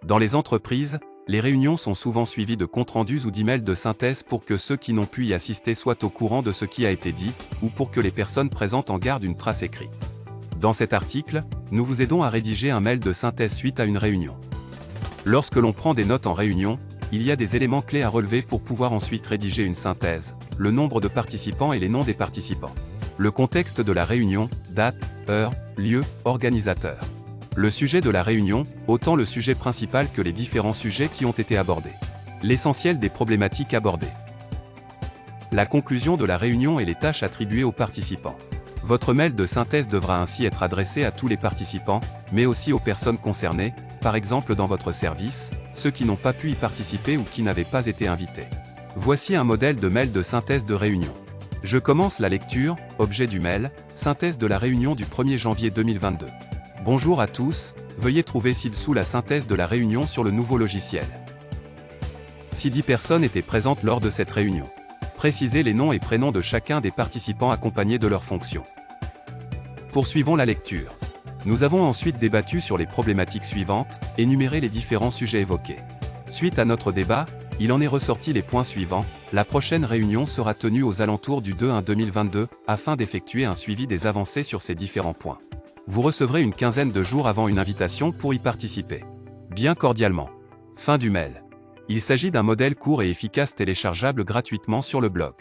Dans les entreprises, les réunions sont souvent suivies de comptes rendus ou d'emails de synthèse pour que ceux qui n'ont pu y assister soient au courant de ce qui a été dit, ou pour que les personnes présentes en gardent une trace écrite. Dans cet article, nous vous aidons à rédiger un mail de synthèse suite à une réunion. Lorsque l'on prend des notes en réunion, il y a des éléments clés à relever pour pouvoir ensuite rédiger une synthèse: le nombre de participants et les noms des participants. Le contexte de la réunion, date, heure, lieu, organisateur. Le sujet de la réunion, autant le sujet principal que les différents sujets qui ont été abordés. L'essentiel des problématiques abordées. La conclusion de la réunion et les tâches attribuées aux participants. Votre mail de synthèse devra ainsi être adressé à tous les participants, mais aussi aux personnes concernées, par exemple dans votre service, ceux qui n'ont pas pu y participer ou qui n'avaient pas été invités. Voici un modèle de mail de synthèse de réunion. Je commence la lecture, objet du mail, synthèse de la réunion du 1er janvier 2022. Bonjour à tous, veuillez trouver ci-dessous la synthèse de la réunion sur le nouveau logiciel. Si 10 personnes étaient présentes lors de cette réunion. Précisez les noms et prénoms de chacun des participants accompagnés de leurs fonctions. Poursuivons la lecture. Nous avons ensuite débattu sur les problématiques suivantes, énuméré les différents sujets évoqués. Suite à notre débat, il en est ressorti les points suivants. La prochaine réunion sera tenue aux alentours du 2/1/2022, afin d'effectuer un suivi des avancées sur ces différents points. Vous recevrez une quinzaine de jours avant une invitation pour y participer. Bien cordialement. Fin du mail. Il s'agit d'un modèle court et efficace téléchargeable gratuitement sur le blog.